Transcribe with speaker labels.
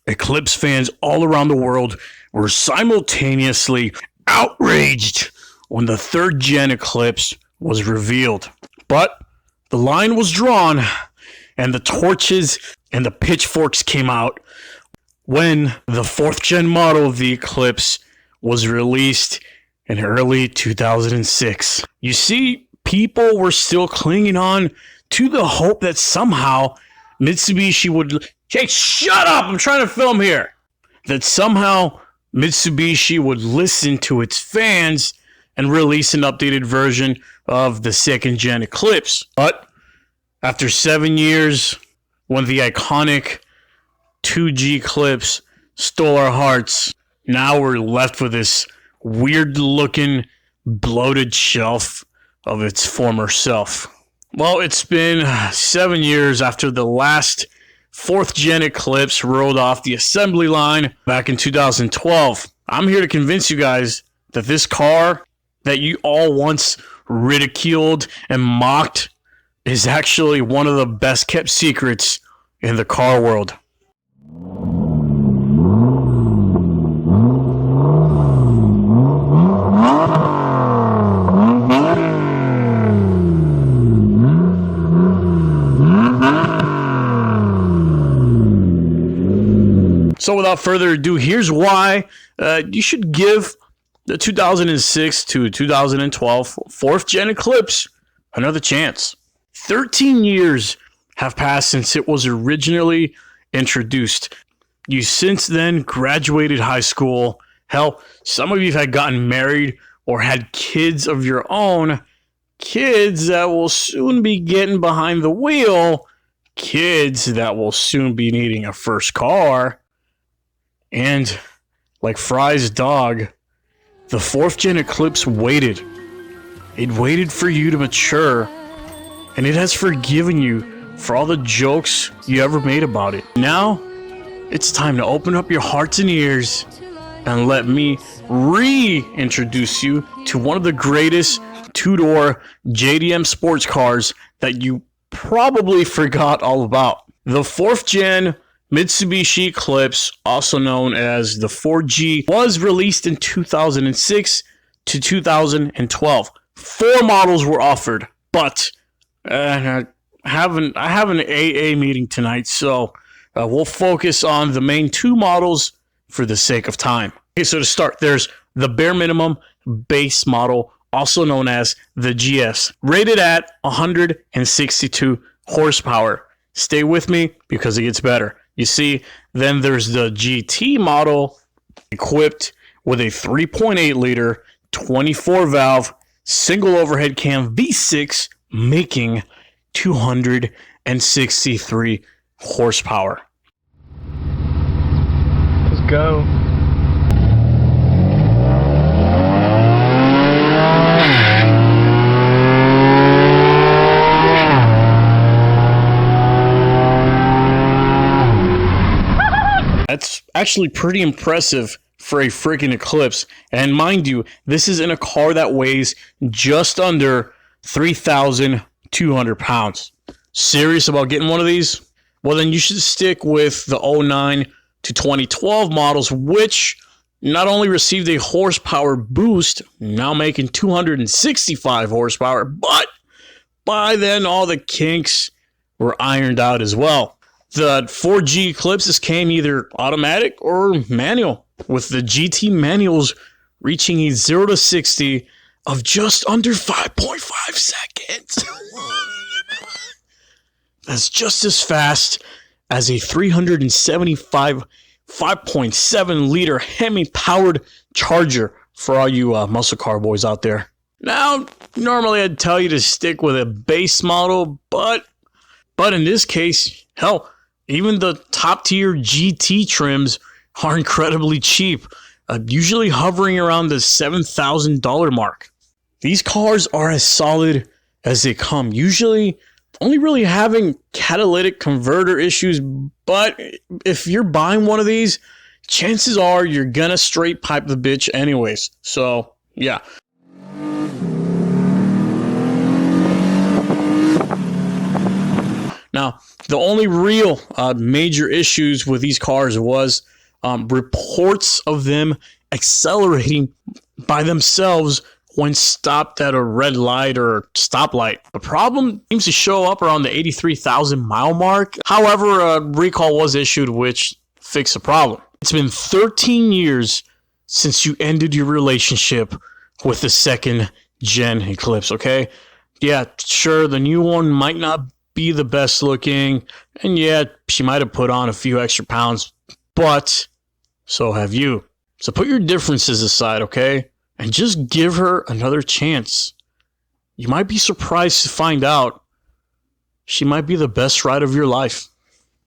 Speaker 1: Eclipse fans all around the world were simultaneously outraged when the third-gen Eclipse was revealed. But the line was drawn, and the torches and the pitchforks came out when the fourth-gen model of the Eclipse was released in early 2006. You see, people were still clinging on to the hope that somehow Mitsubishi would... Hey, shut up! I'm trying to film here! That somehow Mitsubishi would listen to its fans and release an updated version of the second-gen Eclipse. But after 7 years, when the iconic 2G Eclipse stole our hearts, now we're left with this weird-looking, bloated shelf of its former self. Well, it's been 7 years after the last fourth-gen Eclipse rolled off the assembly line back in 2012. I'm here to convince you guys that this car that you all once ridiculed and mocked is actually one of the best-kept secrets in the car world. So without further ado, here's why you should give the 2006 to 2012 fourth-gen Eclipse another chance. 13 years have passed since it was originally introduced. You since then graduated high school. Hell, some of you had gotten married or had kids of your own. Kids that will soon be getting behind the wheel. Kids that will soon be needing a first car. And, like Fry's dog, the fourth-gen Eclipse waited. It waited for you to mature, and it has forgiven you for all the jokes you ever made about it. Now, it's time to open up your hearts and ears and let me reintroduce you to one of the greatest two-door JDM sports cars that you probably forgot all about. The fourth-gen Mitsubishi Eclipse, also known as the 4G, was released in 2006 to 2012. 4 models were offered, but I have an AA meeting tonight, so we'll focus on the main 2 models for the sake of time. Okay, so to start, there's the bare minimum base model, also known as the GS, rated at 162 horsepower. Stay with me because it gets better. You see, then there's the GT model equipped with a 3.8 liter, 24 valve, single overhead cam V6, making 263 horsepower.
Speaker 2: Let's go.
Speaker 1: That's actually pretty impressive for a freaking Eclipse. And mind you, this is in a car that weighs just under 3,200 pounds. Serious about getting one of these? Well, then you should stick with the 09 to 2012 models, which not only received a horsepower boost, now making 265 horsepower, but by then all the kinks were ironed out as well. The 4G Eclipses came either automatic or manual, with the GT manuals reaching a 0 to 60 of just under 5.5 seconds. That's just as fast as a 375 5.7 liter Hemi-powered Charger for all you muscle car boys out there. Now, normally I'd tell you to stick with a base model, but in this case, hell, even the top-tier GT trims are incredibly cheap, usually hovering around the $7,000 mark. These cars are as solid as they come, usually only really having catalytic converter issues, but if you're buying one of these, chances are you're gonna straight pipe the bitch anyways. So, yeah. Now, Now, the only real major issues with these cars was reports of them accelerating by themselves when stopped at a red light or stoplight. The problem seems to show up around the 83,000 mile mark. However, a recall was issued which fixed the problem. It's been 13 years since you ended your relationship with the second gen Eclipse, okay? Yeah, sure, the new one might not be the best looking, and yeah, she might have put on a few extra pounds, but so have you. So put your differences aside, okay? And just give her another chance. You might be surprised to find out she might be the best ride of your life.